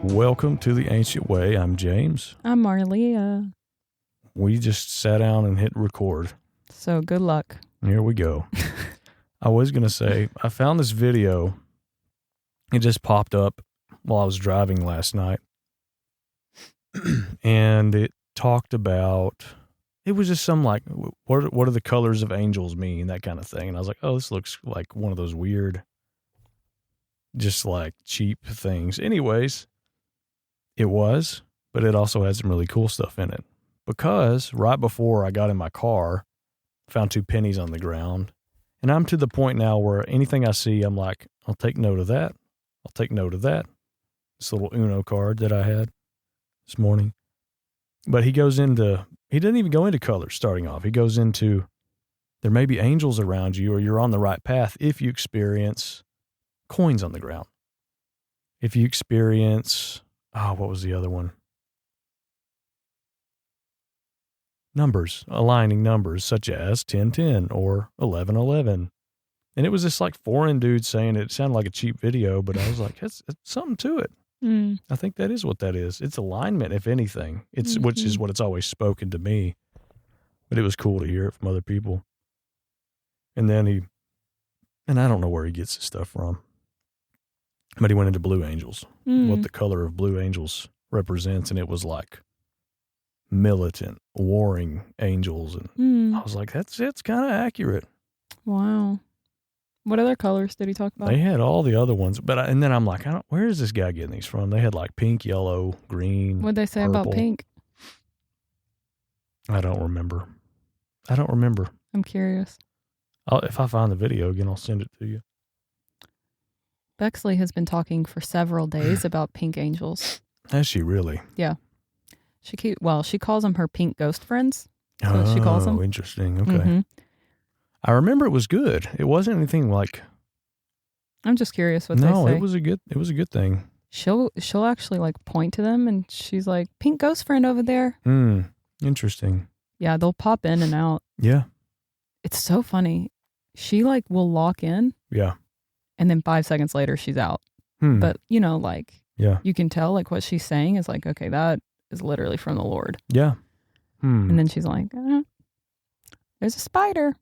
Welcome to the Ancient Way. I'm James. I'm Marlia. We just sat down and hit record. So good luck. Here we go. I was going to say, I found this video. It just popped up while I was driving last night. And it talked about, it was just some like, what do the colors of angels mean? That kind of thing. And I was like, oh, this looks like one of those weird, just like cheap things. Anyways, it was, but it also had some really cool stuff in it. Because right before I got in my car, found 2 pennies on the ground. And I'm to the point now where anything I see, I'm like, I'll take note of that. I'll take note of that. This little Uno card that I had this morning. But he doesn't even go into colors starting off. He goes into, there may be angels around you or you're on the right path if you experience coins on the ground. If you experience, what was the other one? Numbers, aligning numbers such as 1010 or 1111. And it was this like foreign dude saying it sounded like a cheap video, but I was like, it's something to it. I think that is what that is. It's alignment, if anything. Which is what it's always spoken to me. But it was cool to hear it from other people. And then and I don't know where he gets this stuff from, but he went into Blue Angels, what the color of Blue Angels represents. And it was like militant, warring angels. And I was like, it's kind of accurate. Wow. What other colors did he talk about? They had all the other ones, but and then I'm like, where is this guy getting these from? They had like pink, yellow, green. What'd they say purple. about pink? I don't remember. I'm curious. If I find the video again, I'll send it to you. Bexley has been talking for several days about pink angels. Has she really? Yeah. She calls them her pink ghost friends. That's what she calls them. Oh, interesting. Okay. I remember it was good. It wasn't anything like. I'm just curious what they say. No, it was a good thing. She'll actually like point to them and she's like, pink ghost friend over there. Interesting. Yeah, they'll pop in and out. Yeah. It's so funny. She like will lock in. Yeah. And then 5 seconds later she's out. But yeah, you can tell like what she's saying is like, okay, that is literally from the Lord. Yeah. And then she's like, there's a spider.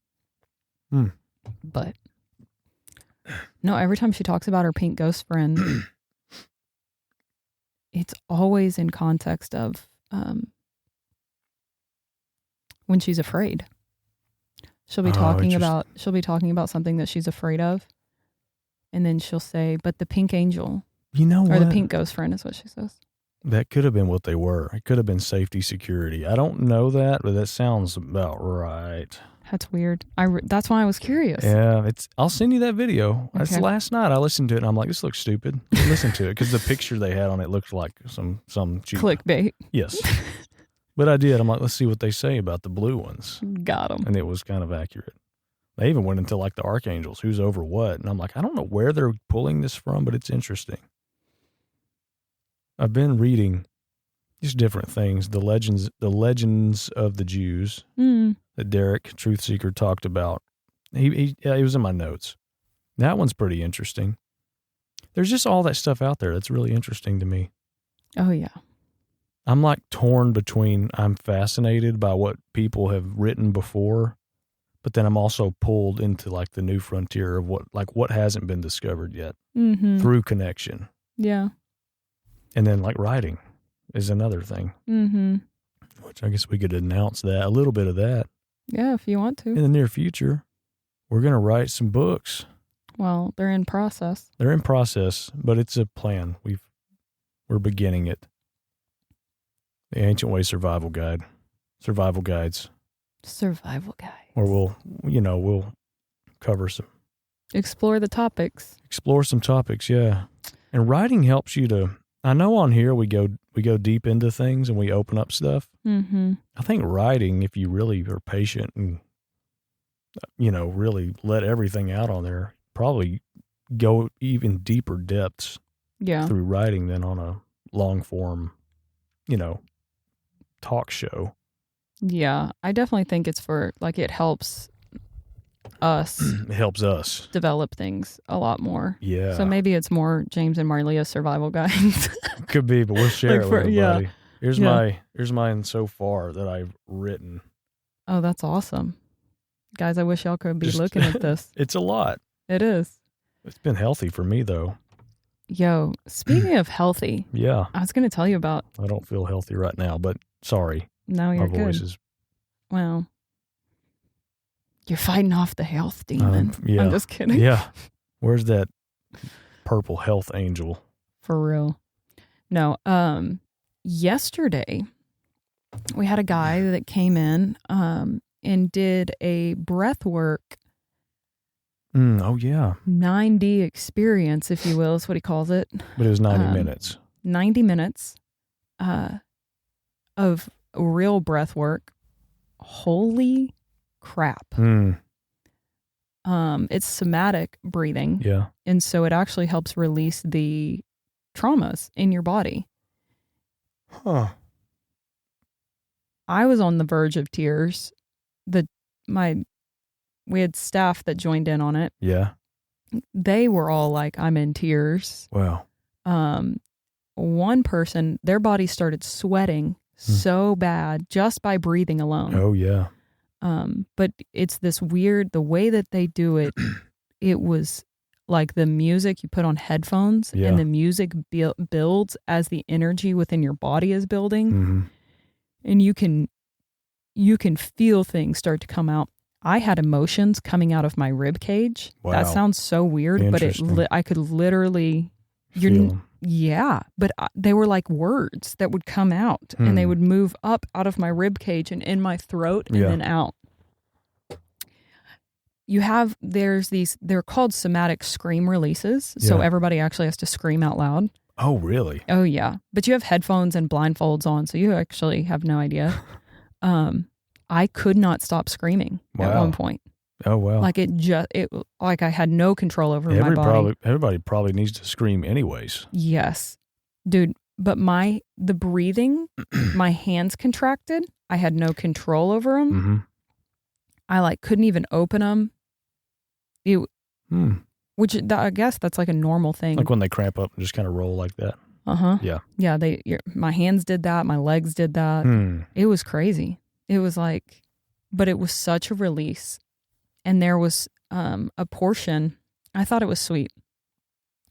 But no, every time she talks about her pink ghost friend, it's always in context of when she's afraid. She'll be talking about something that she's afraid of. And then she'll say, but the pink angel. Or the pink ghost friend is what she says. That could have been what they were. It could have been safety, security. I don't know that, but that sounds about right. That's weird. That's why I was curious. Yeah, I'll send you that video. Okay. It's last night. I listened to it and I'm like, this looks stupid. Listen to it because the picture they had on it looked like some cheap clickbait. Yes, but I did. I'm like, let's see what they say about the blue ones. Got them. And it was kind of accurate. They even went into like the archangels, who's over what, and I'm like, I don't know where they're pulling this from, but it's interesting. I've been reading just different things. The legends of the Jews that Derek Truth Seeker talked about. He was in my notes. That one's pretty interesting. There's just all that stuff out there that's really interesting to me. Oh yeah. I'm like torn between I'm fascinated by what people have written before, but then I'm also pulled into like the new frontier of what hasn't been discovered yet through connection. Yeah. And then like writing is another thing, which I guess we could announce that, a little bit of that. Yeah, if you want to. In the near future, we're going to write some books. Well, they're in process. They're in process, but it's a plan. We're beginning it. The Ancient Way Survival Guide. Survival Guides. Survival Guide. Or we'll cover some. Explore the topics. Explore some topics, yeah. And writing helps you to, I know on here we go deep into things and we open up stuff. I think writing, if you really are patient and, really let everything out on there, probably go even deeper depths through writing than on a long form, talk show. Yeah, I definitely think it's for, like, it helps us. It helps us develop things a lot more. Yeah. So maybe it's more James and Marlea's survival guides. Could be, but we'll share it with everybody. Yeah. Here's mine so far that I've written. Oh, that's awesome. Guys, I wish y'all could be looking at this. It's a lot. It is. It's been healthy for me, though. Yo, speaking of healthy, yeah, I was going to tell you about. I don't feel healthy right now, but sorry. No, you're good. My voice is. Well, you're fighting off the health demon. Yeah. I'm just kidding. Yeah. Where's that purple health angel? For real. No. Yesterday, we had a guy that came in and did a breath work. Oh, yeah. 9D experience, if you will, is what he calls it. But it was 90 minutes. 90 minutes of real breath work. Holy crap. It's somatic breathing. Yeah. And so it actually helps release the traumas in your body. Huh. I was on the verge of tears. We had staff that joined in on it. Yeah. They were all like, I'm in tears. Wow. One person, their body started sweating so bad just by breathing alone. Oh, yeah. But it's this weird, the way that they do it, it was like the music you put on headphones and the music builds as the energy within your body is building. Mm-hmm. And you can feel things start to come out. I had emotions coming out of my rib cage. Wow. That sounds so weird, but I could literally but they were like words that would come out and they would move up out of my rib cage and in my throat and then out. There's these, they're called somatic scream releases. So everybody actually has to scream out loud. Oh, really? Oh, yeah. But you have headphones and blindfolds on, so you actually have no idea. I could not stop screaming at one point. Oh, wow. Like like I had no control over my body. Everybody probably needs to scream anyways. Yes. Dude, but the breathing, my hands contracted. I had no control over them. Mm-hmm. I couldn't even open them. Which I guess that's like a normal thing. Like when they cramp up and just kind of roll like that. Uh-huh. Yeah. Yeah, my hands did that. My legs did that. It was crazy. It was but it was such a release. And there was a portion, I thought it was sweet.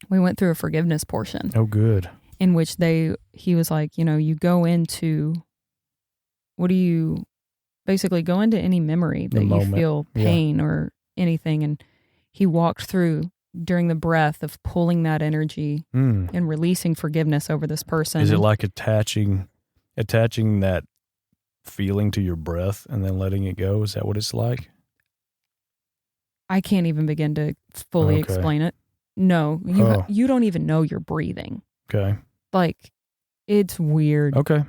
We went through a forgiveness portion. Oh, good. In which he was like, you go into, basically go into any memory that you feel pain or anything. And he walked through during the breath of pulling that energy and releasing forgiveness over this person. Is it like attaching that feeling to your breath and then letting it go? Is that what it's like? I can't even begin to fully explain it. No, you don't even know you're breathing. Okay. It's weird. Okay.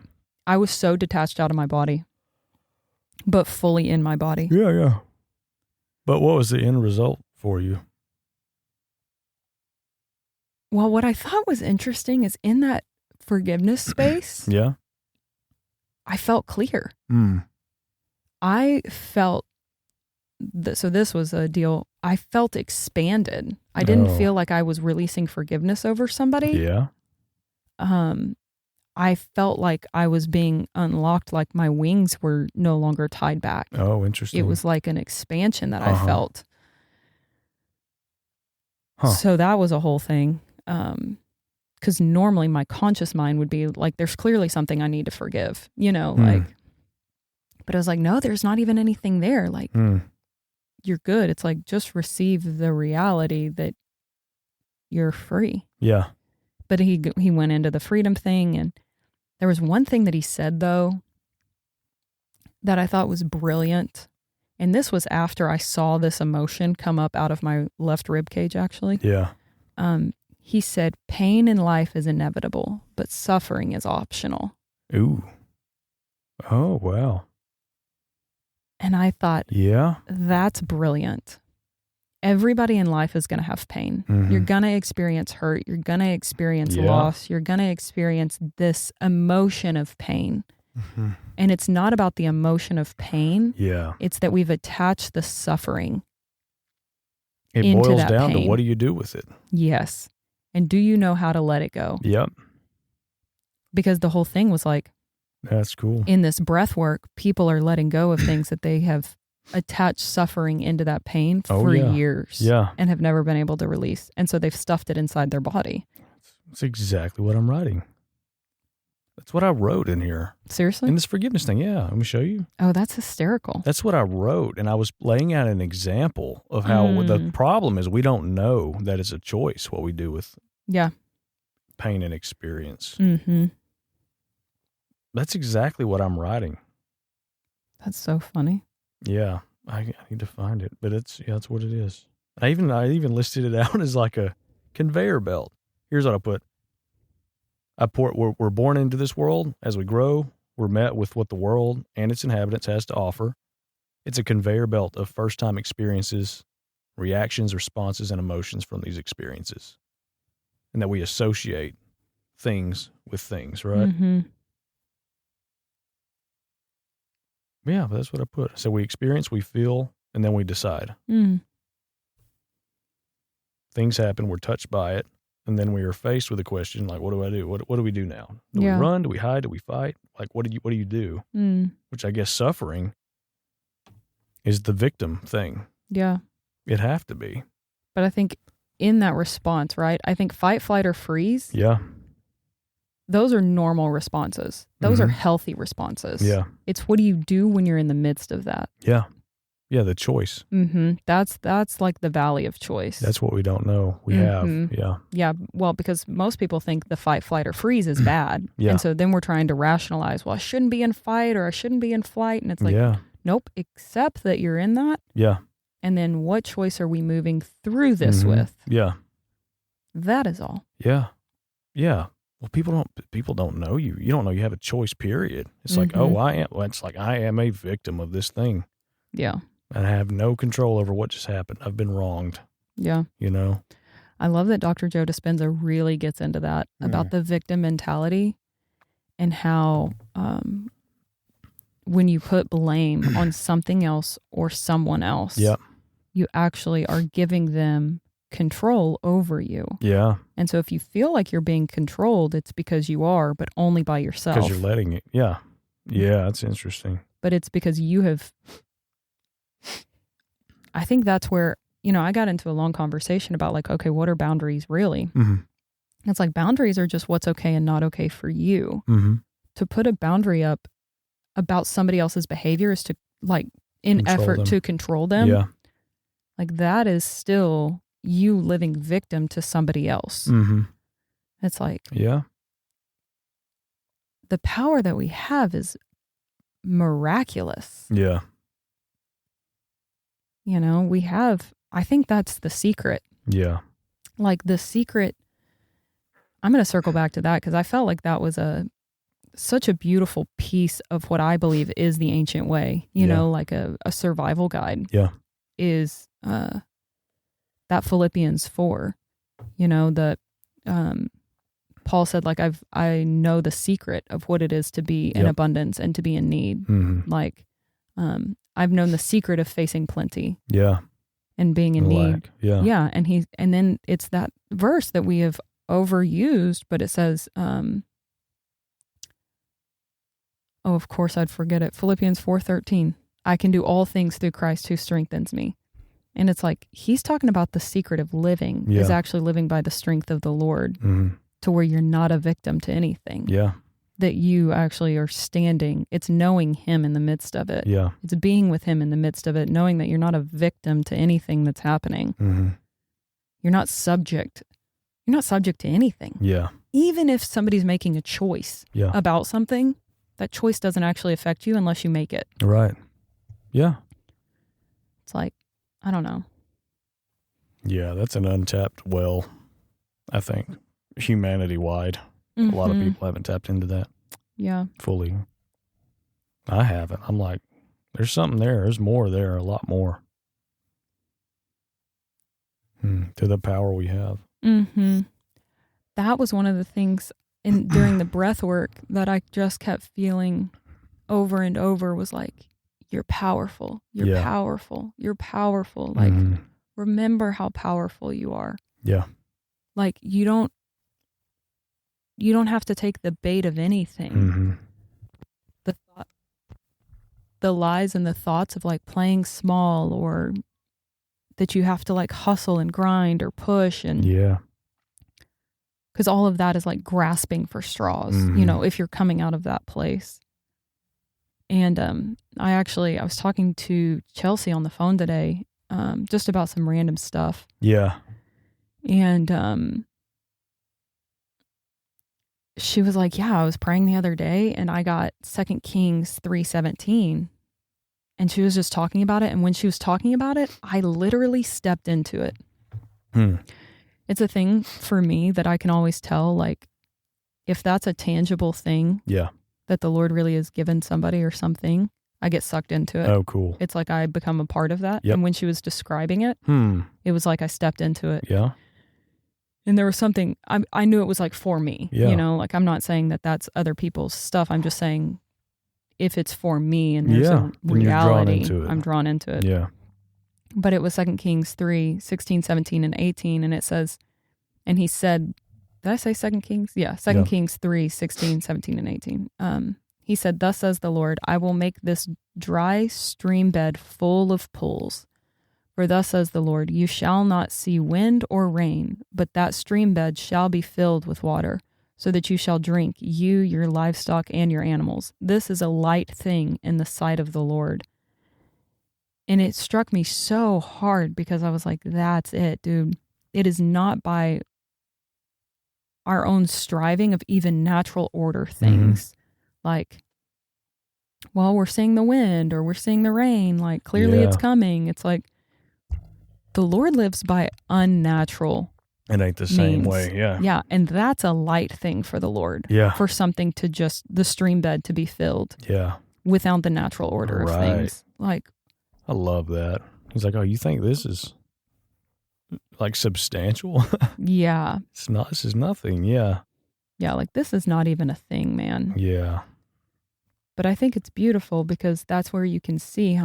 I was so detached out of my body, but fully in my body. Yeah, yeah. But what was the end result for you? Well, what I thought was interesting is in that forgiveness space, I felt clear. I felt so this was a deal. I felt expanded. I didn't feel like I was releasing forgiveness over somebody. Yeah. I felt like I was being unlocked, like my wings were no longer tied back. Oh, interesting. It was like an expansion that I felt. So that was a whole thing. Because normally my conscious mind would be like, there's clearly something I need to forgive, but I was like, no, there's not even anything there. You're good. It's like, just receive the reality that you're free. Yeah. But he went into the freedom thing. And there was one thing that he said, though, that I thought was brilliant. And this was after I saw this emotion come up out of my left rib cage, actually. Yeah. He said, pain in life is inevitable, but suffering is optional. Ooh. Oh, wow. And I thought, yeah, that's brilliant. Everybody in life is going to have pain. Mm-hmm. You're going to experience hurt. You're going to experience loss. You're going to experience this emotion of pain. Mm-hmm. And it's not about the emotion of pain. Yeah. It's that we've attached the suffering into boils that down pain. to what do you do with it? Yes. And do you know how to let it go? Yep. Because the whole thing was like, that's cool. In this breath work, people are letting go of things that they have attached suffering into that pain for years and have never been able to release. And so they've stuffed it inside their body. That's exactly what I'm writing. That's what I wrote in here. Seriously? In this forgiveness thing. Yeah. Let me show you. Oh, that's hysterical. That's what I wrote. And I was laying out an example of how the problem is we don't know that it's a choice what we do with pain and experience. Mm-hmm. That's exactly what I'm writing. That's so funny. Yeah. I need to find it. But that's what it is. I even listed it out as like a conveyor belt. Here's what I put. We're born into this world. As we grow, we're met with what the world and its inhabitants has to offer. It's a conveyor belt of first-time experiences, reactions, responses, and emotions from these experiences. And that we associate things with things, right? Mm-hmm. Yeah, but that's what I put. So we experience, we feel, and then we decide. Things happen, we're touched by it. And then we are faced with a question like, what do I do? What do we do now? Do we run? Do we hide? Do we fight? Like, what do you do? Which I guess suffering is the victim thing. Yeah. It'd have to be. But I think in that response, right? I think fight, flight, or freeze. Yeah. Those are normal responses. Those are healthy responses. Yeah. It's what do you do when you're in the midst of that? Yeah. Yeah, the choice. Mm-hmm. That's like the valley of choice. That's what we don't know. We have. Yeah. Yeah. Well, because most people think the fight, flight, or freeze is bad. Yeah. And so then we're trying to rationalize, well, I shouldn't be in fight or I shouldn't be in flight. And it's like, nope, accept that you're in that. Yeah. And then what choice are we moving through this with? Yeah. That is all. Yeah. Yeah. Well, people don't know you. You don't know you have a choice, period. It's like, it's like I am a victim of this thing. Yeah. And I have no control over what just happened. I've been wronged. Yeah. You know? I love that Dr. Joe Dispenza really gets into that about the victim mentality and how when you put blame on something else or someone else, you actually are giving them control over you. Yeah. And so if you feel like you're being controlled, it's because you are, but only by yourself. Because you're letting it. Yeah. Yeah, that's interesting. But it's because you have... I think that's where, I got into a long conversation about like, okay, what are boundaries really? It's like boundaries are just what's okay and not okay for you. To put a boundary up about somebody else's behavior is to like to control them. Yeah. Like that is still you living victim to somebody else. It's like, the power that we have is miraculous. Yeah. I think that's the secret. Yeah. Like the secret, I'm going to circle back to that because I felt like that was such a beautiful piece of what I believe is the ancient way, like a survival guide. Yeah. Is that Philippians 4, that Paul said, like, I know the secret of what it is to be in abundance and to be in need. Like, I've known the secret of facing plenty. Yeah. And being in need. Yeah. Yeah. And then it's that verse that we have overused, but it says, of course I'd forget it. Philippians 4:13. I can do all things through Christ who strengthens me. And it's like, he's talking about the secret of living is actually living by the strength of the Lord to where you're not a victim to anything. Yeah. That you actually are standing. It's knowing him in the midst of it. Yeah. It's being with him in the midst of it, knowing that you're not a victim to anything that's happening. You're not subject. You're not subject to anything. Yeah. Even if somebody's making a choice about something, that choice doesn't actually affect you unless you make it. Right. Yeah. It's like, I don't know. Yeah, that's an untapped well, I think, humanity-wide. A lot of people haven't tapped into that. Yeah. Fully. I haven't. I'm like, there's something there. There's more there, a lot more. To the power we have. That was one of the things during the breath work that I just kept feeling over and over was like, you're powerful. You're powerful. You're powerful. Like, remember how powerful you are. Yeah. Like you don't have to take the bait of anything. Mm-hmm. The lies and the thoughts of like playing small, or that you have to like hustle and grind or push, and because all of that is like grasping for straws, if you're coming out of that place. And I was talking to Chelsea on the phone today, just about some random stuff. Yeah. And she was like, yeah, I was praying the other day and I got 2 Kings 3:17. And she was just talking about it. And when she was talking about it, I literally stepped into it. It's a thing for me that I can always tell, like, if that's a tangible thing that the Lord really has given somebody or something, I get sucked into it. Oh, cool. It's like I become a part of that. Yep. And when she was describing it, it was like I stepped into it. Yeah. And there was something, I knew it was like for me, like I'm not saying that that's other people's stuff. I'm just saying if it's for me and there's a reality, I'm drawn into it. Yeah. But it was 2 Kings 3:16, 17, and 18. And it says, and he said, did I say 2 Kings? Yeah. 2 Kings 3:16, 17, and 18. He said, thus says the Lord, I will make this dry stream bed full of pools. For thus says the Lord, you shall not see wind or rain, but that stream bed shall be filled with water, so that you shall drink, you, your livestock, and your animals. This is a light thing in the sight of the Lord. And it struck me so hard because I was like, that's it, dude. It is not by our own striving of even natural order things. Like, well, we're seeing the wind or we're seeing the rain, like clearly it's coming. It's like the Lord lives by unnatural It ain't the same way. Yeah. Yeah. And that's a light thing for the Lord. Yeah. For something to just, the stream bed to be filled. Yeah. Without the natural order of things. Like, I love that. He's like, oh, you think this is like substantial? Yeah. It's not, this is nothing. Yeah. Yeah. Like this is not even a thing, man. Yeah. But I think it's beautiful because that's where you can see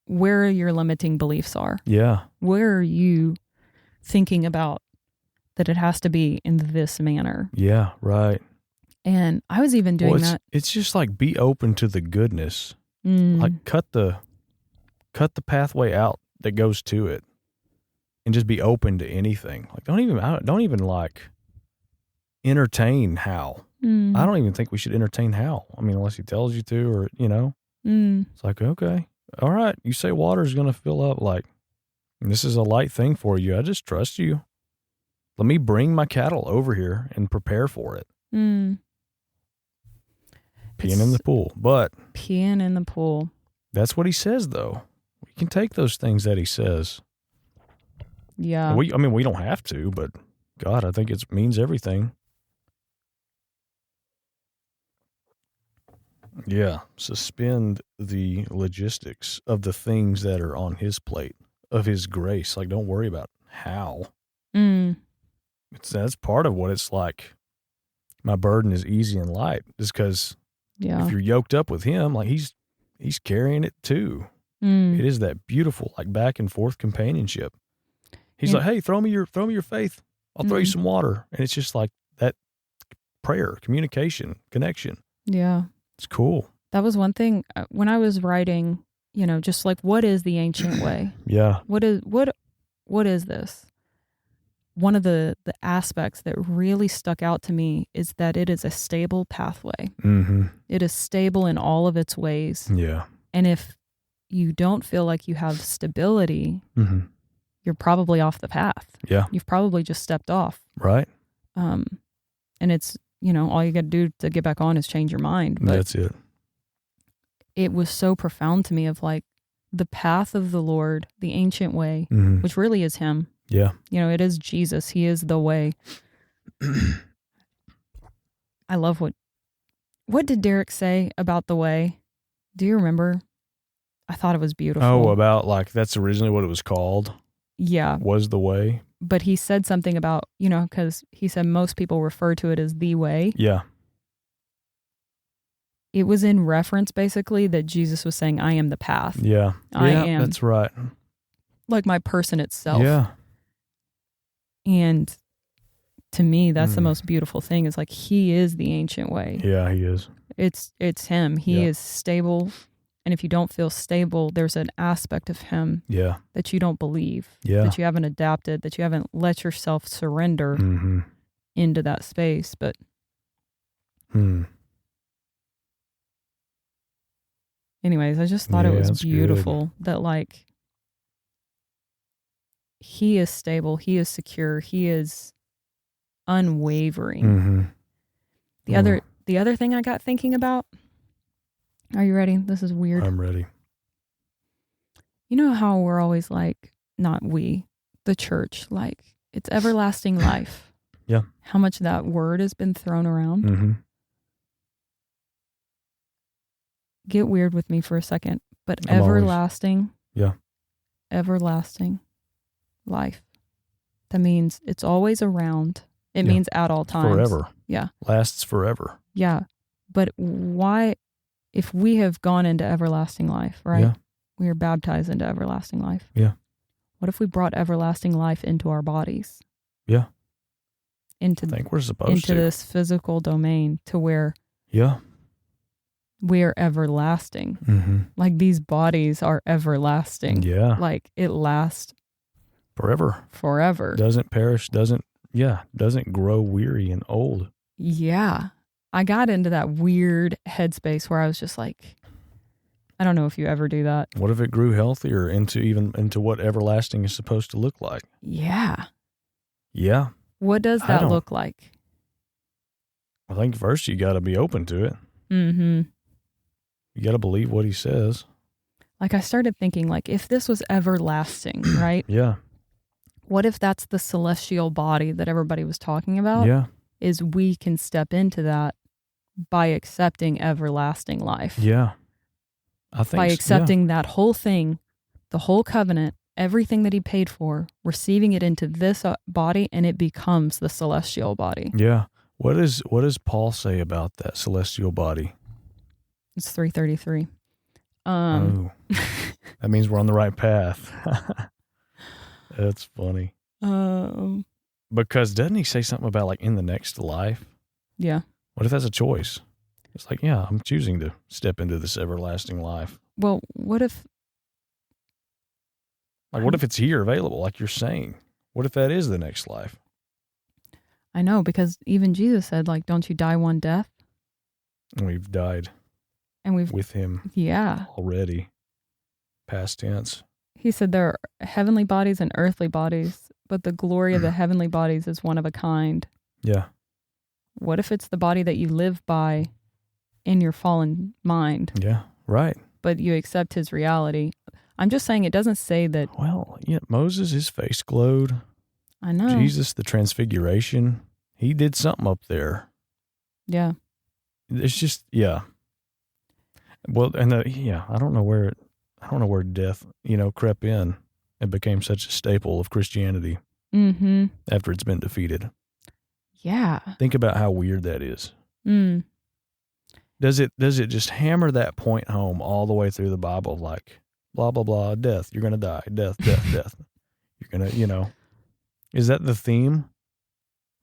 where your limiting beliefs are. Yeah. Where are you thinking about that it has to be in this manner? Yeah, right. And I was even doing that. It's just like be open to the goodness. Like cut the pathway out that goes to it, and just be open to anything. Like don't even like entertain how. I don't even think we should entertain how. I mean, unless he tells you to, or it's like, okay, all right. You say water is going to fill up. Like this is a light thing for you. I just trust you. Let me bring my cattle over here and prepare for it. Peeing in the pool. But peeing in the pool. That's what he says, though. We can take those things that he says. Yeah. We don't have to, but God, I think it means everything. Yeah. Suspend the logistics of the things that are on his plate, of his grace. Like, don't worry about how. That's part of what it's like. My burden is easy and light, is because if you're yoked up with him, like he's carrying it too. It is that beautiful, like back and forth companionship. He's like, hey, throw me your faith. I'll throw you some water. And it's just like that prayer, communication, connection. Yeah. It's cool. That was one thing when I was writing, just like, what is the ancient way? Yeah. What is this? One of the aspects that really stuck out to me is that it is a stable pathway. It is stable in all of its ways. Yeah. And if you don't feel like you have stability, you're probably off the path. Yeah. You've probably just stepped off. Right. And it's, all you got to do to get back on is change your mind. But that's it. It was so profound to me of like the path of the Lord, the ancient way, which really is him. Yeah. It is Jesus. He is the way. I love what did Derek say about the way? Do you remember? I thought it was beautiful. Oh, about like that's originally what it was called? Yeah. Was the way? But he said something about, because he said most people refer to it as the way. Yeah. it was in reference basically that Jesus was saying, I am the path. Yeah. I am. That's right. Like my person itself. Yeah. And to me, that's the most beautiful thing is like, he is the ancient way. Yeah, he is. It's him. He is stable. And if you don't feel stable, there's an aspect of him that you don't believe, that you haven't adapted, that you haven't let yourself surrender into that space. But anyways, I just thought it was beautiful that like he is stable, he is secure, he is unwavering. The other thing I got thinking about, are you ready? This is weird. I'm ready. You know how we're always like, not we, the church, like it's everlasting life. Yeah. How much that word has been thrown around. Get weird with me for a second, but everlasting. Everlasting life. That means it's always around. It means at all times. Forever. Yeah. Lasts forever. Yeah. But why, if we have gone into everlasting life, right? Yeah. We are baptized into everlasting life. Yeah. What if we brought everlasting life into our bodies? Yeah. I think we're supposed to. Into this physical domain to where we are everlasting. Like these bodies are everlasting. Yeah. Like it lasts forever. Doesn't perish, doesn't grow weary and old. Yeah. I got into that weird headspace where I was just like, I don't know if you ever do that. What if it grew healthier into what everlasting is supposed to look like? Yeah. Yeah. What does that look like? I think first you got to be open to it. You got to believe what he says. Like I started thinking like, if this was everlasting, right? Yeah. What if that's the celestial body that everybody was talking about? Yeah. Is we can step into that by accepting everlasting life. Yeah. I think by accepting that whole thing, the whole covenant, everything that he paid for, receiving it into this body, and it becomes the celestial body. Yeah. What does Paul say about that celestial body? It's 333. That means we're on the right path. That's funny. Because doesn't he say something about like in the next life? Yeah. What if that's a choice? It's like, yeah, I'm choosing to step into this everlasting life. Well, what if it's here available, like you're saying? What if that is the next life? I know, because even Jesus said, like, don't you die one death? And we've died. And we've with him. Yeah. Already. Past tense. He said there are heavenly bodies and earthly bodies, but the glory of the heavenly bodies is one of a kind. Yeah. What if it's the body that you live by in your fallen mind? Yeah, right. But you accept his reality. I'm just saying it doesn't say that. Well, yeah, Moses, his face glowed. I know. Jesus, the transfiguration, he did something up there. Yeah. It's just, yeah. Well, and I don't know where death, crept in and became such a staple of Christianity after it's been defeated. Yeah. Think about how weird that is. Does it just hammer that point home all the way through the Bible, like blah, blah, blah, death, you're going to die, death, death, death. You're going to, is that the theme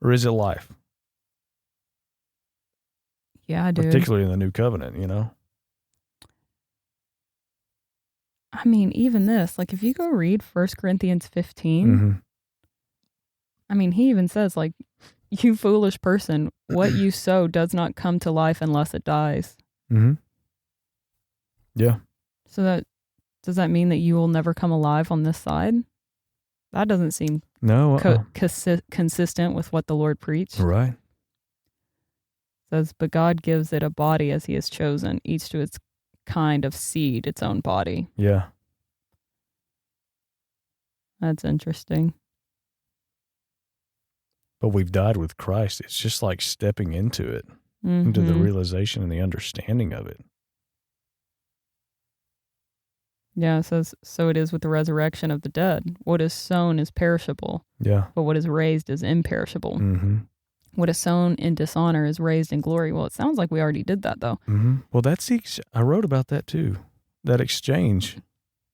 or is it life? Yeah, dude. Particularly in the New Covenant, I mean, even this, like if you go read 1 Corinthians 15, I mean, he even says like, you foolish person, what you sow does not come to life unless it dies. Yeah. So does that mean that you will never come alive on this side? That doesn't seem consistent with what the Lord preached. Right. It says, but God gives it a body as he has chosen, each to its kind of seed, its own body. Yeah. That's interesting. But we've died with Christ. It's just like stepping into it, into the realization and the understanding of it. Yeah, it says, so it is with the resurrection of the dead. What is sown is perishable. Yeah. But what is raised is imperishable. What is sown in dishonor is raised in glory. Well, it sounds like we already did that, though. Mm-hmm. Well, I wrote about that too. That exchange.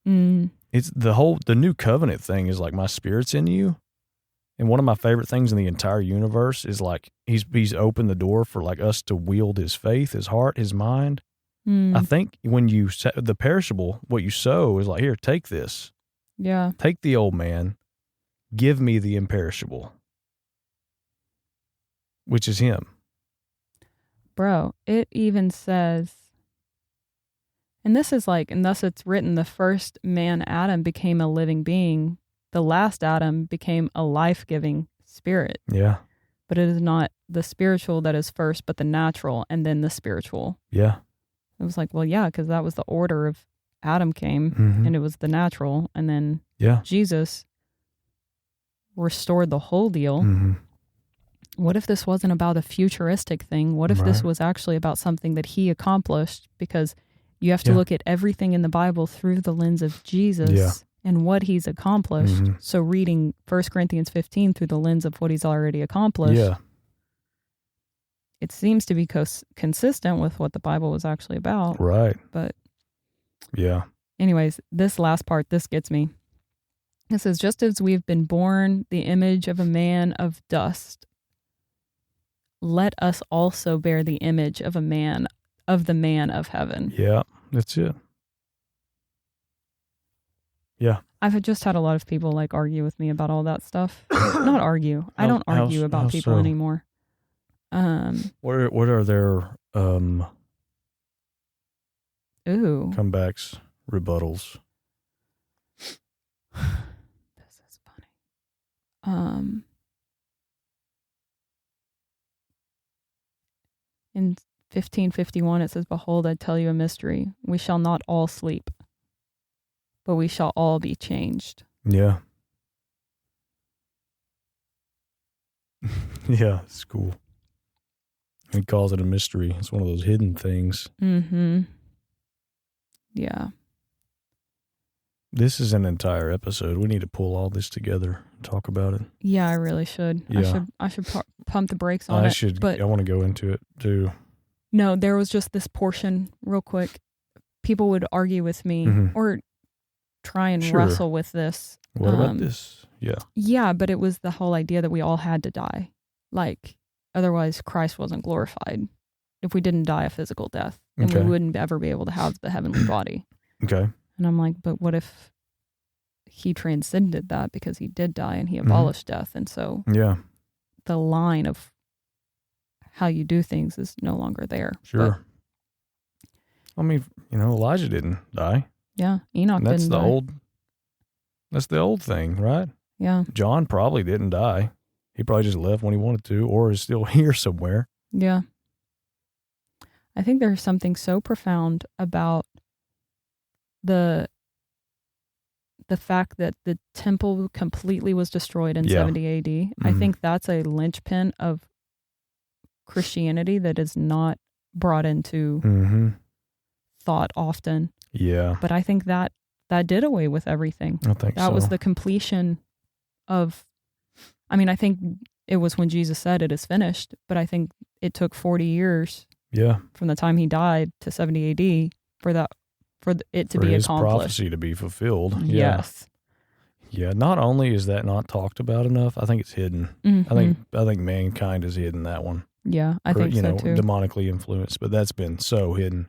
It's the new covenant thing is like my spirit's in you. And one of my favorite things in the entire universe is like he's opened the door for like us to wield his faith, his heart, his mind. I think when you the perishable, what you sow is like, here, take this. Yeah. Take the old man. Give me the imperishable, which is him. Bro, it even says, and this is like, and thus it's written, the first man, Adam, became a living being. The last Adam became a life-giving spirit. Yeah. But it is not the spiritual that is first, but the natural, and then the spiritual. Yeah. It was like, well, yeah, because that was the order of Adam came, and it was the natural, and then Jesus restored the whole deal. What if this wasn't about a futuristic thing? What if this was actually about something that he accomplished? Because you have to look at everything in the Bible through the lens of Jesus and what he's accomplished. So reading 1 Corinthians 15 through the lens of what he's already accomplished, it seems to be consistent with what the Bible was actually about. Right. But yeah. Anyways, this last part, this gets me. It says, just as we've been born the image of a man of dust, let us also bear the image of the man of heaven. Yeah, that's it. Yeah. I've just had a lot of people like argue with me about all that stuff. Not argue. I don't argue about people anymore. What are their comebacks, rebuttals? This is funny. In 1551 it says, behold, I tell you a mystery. We shall not all sleep, but we shall all be changed. Yeah. Yeah, it's cool. He calls it a mystery. It's one of those hidden things. Yeah. This is an entire episode. We need to pull all this together and talk about it. Yeah, I really should. Yeah. I should pump the brakes on it. But I want to go into it too. No, there was just this portion real quick. People would argue with me or try and wrestle with this. What about this? Yeah. Yeah, but it was the whole idea that we all had to die. Like, otherwise Christ wasn't glorified if we didn't die a physical death. And we wouldn't ever be able to have the heavenly body. Okay. And I'm like, but what if he transcended that because he did die and he abolished death? And so the line of how you do things is no longer there. Sure. But, I mean, Elijah didn't die. Yeah. Enoch didn't die. That's the old thing, right? Yeah. John probably didn't die. He probably just left when he wanted to, or is still here somewhere. Yeah. I think there's something so profound about the fact that the temple completely was destroyed in 70 AD. I think that's a linchpin of Christianity that is not brought into thought often. Yeah. But I think that did away with everything. I think that was the completion of, I mean, I think it was when Jesus said it is finished, but I think it took 40 years from the time he died to 70 AD for it to be his accomplished. Prophecy to be fulfilled. Yes. Yeah. Not only is that not talked about enough, I think it's hidden. I think mankind has hidden that one. Yeah, I think so too. Demonically influenced, but that's been so hidden.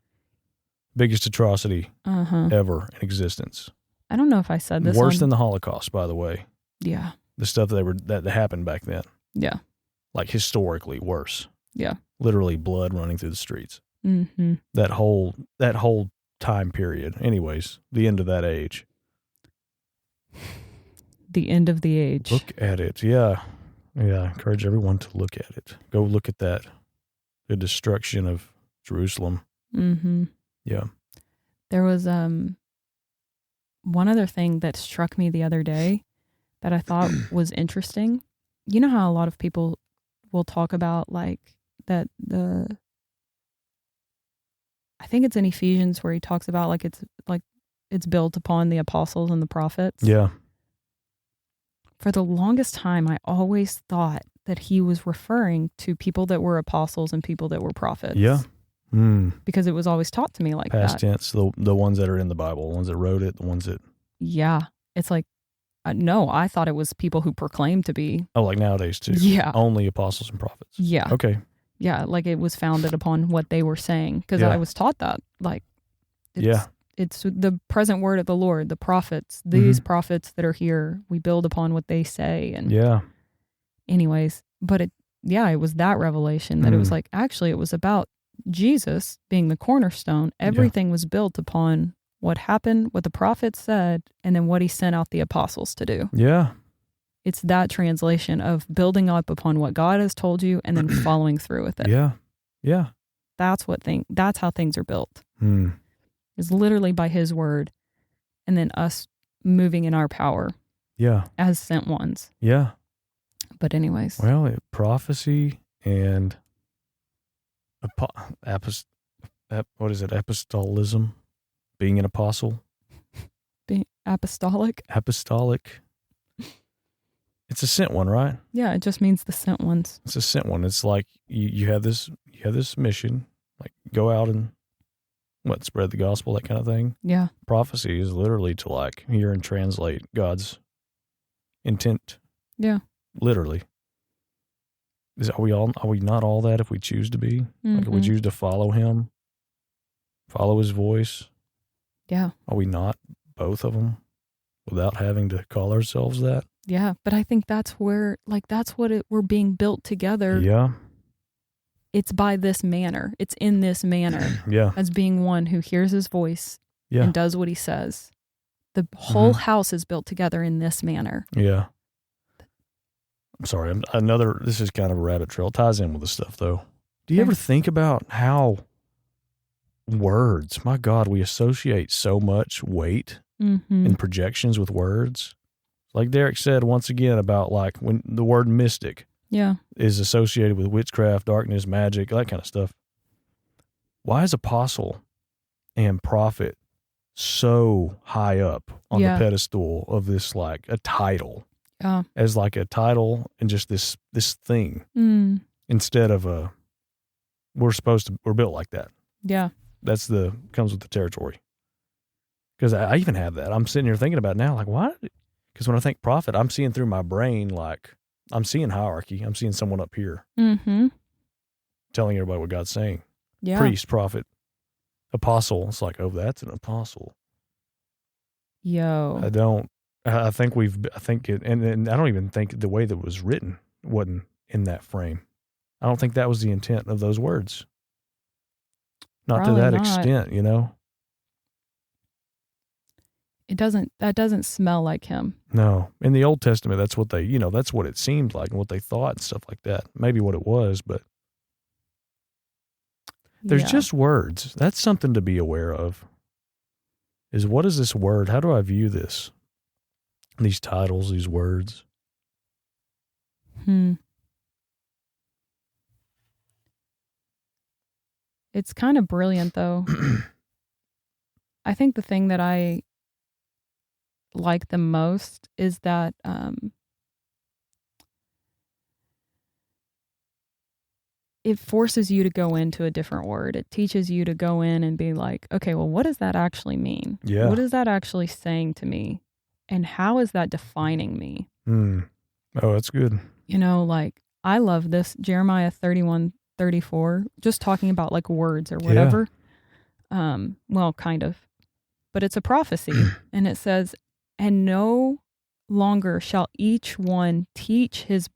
Biggest atrocity ever in existence. I don't know if I said this. Worse than the Holocaust, by the way. Yeah. The stuff that happened back then. Yeah. Like historically worse. Yeah. Literally blood running through the streets. That whole time period. Anyways, the end of that age. The end of the age. Look at it. Yeah. Yeah. I encourage everyone to look at it. Go look at that. The destruction of Jerusalem. Yeah. There was one other thing that struck me the other day that I thought was interesting. You know how a lot of people will talk about like that I think it's in Ephesians where he talks about like it's built upon the apostles and the prophets. Yeah. For the longest time, I always thought that he was referring to people that were apostles and people that were prophets. Yeah. Because it was always taught to me like Past that. tense, the ones that are in the Bible, the ones that wrote it, the ones that... Yeah. It's like, no, I thought it was people who proclaimed to be. Oh, like nowadays too. Yeah. Only apostles and prophets. Yeah. Okay. Yeah, like it was founded upon what they were saying. Because I was taught that. Like, it's the present word of the Lord, the prophets, these prophets that are here, we build upon what they say. And anyways, but it was that revelation that it was like, actually, it was about Jesus being the cornerstone. Everything was built upon what happened, what the prophets said, and then what he sent out the apostles to do. Yeah. It's that translation of building up upon what God has told you and then following through with it. Yeah. Yeah. That's how things are built. It's literally by his word and then us moving in our power. Yeah. As sent ones. Yeah. But anyways. Well, prophecy and what is it? Apostolism, being an apostle, being apostolic. It's a sent one, right? Yeah, it just means the sent ones. It's a sent one. It's like you have this mission, like go out and spread the gospel, that kind of thing. Yeah. Prophecy is literally to like hear and translate God's intent. Yeah. Literally. Are we not all that if we choose to be? Like if we choose to follow him, follow his voice? Yeah. Are we not both of them without having to call ourselves that? Yeah, but I think that's where, we're being built together. Yeah. It's by this manner. It's in this manner. Yeah. As being one who hears his voice and does what he says. The whole house is built together in this manner. Yeah. I'm sorry. This is kind of a rabbit trail. It ties in with the stuff though. Do you ever think about how words, my God, we associate so much weight and projections with words? Like Derek said once again about like when the word mystic is associated with witchcraft, darkness, magic, that kind of stuff. Why is apostle and prophet so high up on the pedestal of this, like a title, as like a title and just this thing instead of we're built like that. Yeah. That's comes with the territory. Because I even have that. I'm sitting here thinking about it now, like why? Because when I think prophet, I'm seeing through my brain, like I'm seeing hierarchy. I'm seeing someone up here telling everybody what God's saying. Yeah. Priest, prophet, apostle. It's like, oh, that's an apostle. Yo. I think and I don't even think the way that it was written wasn't in that frame. I don't think that was the intent of those words. Not Probably to that not. extent, you know? That doesn't smell like him. No. In the Old Testament, that's what that's what it seemed like and what they thought and stuff like that. Maybe what it was, but there's just words. That's something to be aware of. Is what is this word? How do I view this? These titles, these words. It's kind of brilliant though. I think the thing that I like the most is that it forces you to go into a different word. It teaches you to go in and be like, okay, well, what does that actually mean? Yeah. What is that actually saying to me? And how is that defining me? Oh, that's good. You know, like I love this Jeremiah 31:34, just talking about like words or whatever. Well, kind of, but it's a prophecy and it says, and no longer shall each one teach his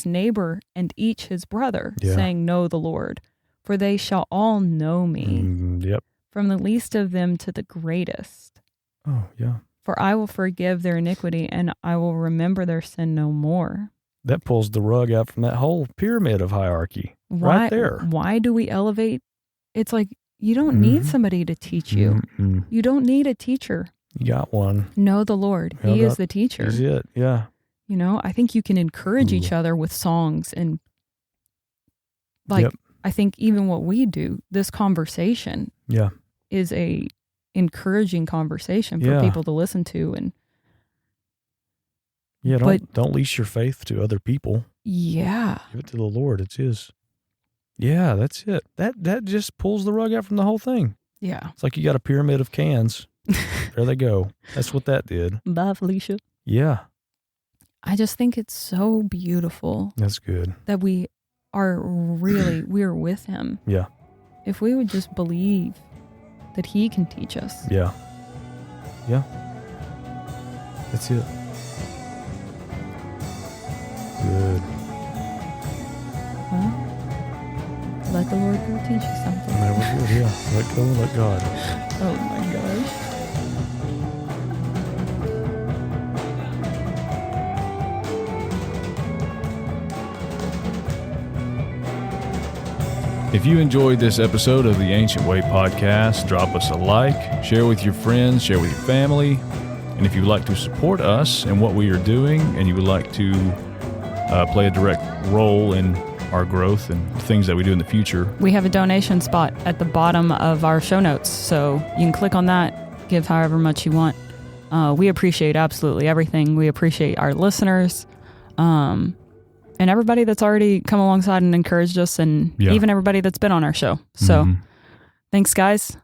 neighbor and each his brother, saying, know the Lord, for they shall all know me. Yep. From the least of them to the greatest. Oh, yeah. For I will forgive their iniquity and I will remember their sin no more. That pulls the rug out from that whole pyramid of hierarchy right there. Why do we elevate? It's like, you don't need somebody to teach you. You don't need a teacher. You got one. Know the Lord. He is the teacher. He's it. Yeah. You know, I think you can encourage each other with songs and like, I think even what we do, this conversation is a encouraging conversation for people to listen to. And don't leash your faith to other people. Yeah. Give it to the Lord. It's his. Yeah, that's it. That just pulls the rug out from the whole thing. Yeah. It's like you got a pyramid of cans. There they go. That's what that did. Bye, Felicia. Yeah. I just think it's so beautiful. That's good. That we're with him. Yeah. If we would just believe that he can teach us. Yeah. Yeah. That's it. Good. Well, let the Lord go teach you something. That was good, yeah. Let go, let God. Oh my gosh. If you enjoyed this episode of the Ancient Way podcast, drop us a like, share with your friends, share with your family. And if you would like to support us and what we are doing, and you would like to play a direct role in our growth and things that we do in the future, we have a donation spot at the bottom of our show notes. So you can click on that, give however much you want. We appreciate absolutely everything. We appreciate our listeners. And everybody that's already come alongside and encouraged us, and even everybody that's been on our show. So thanks, guys.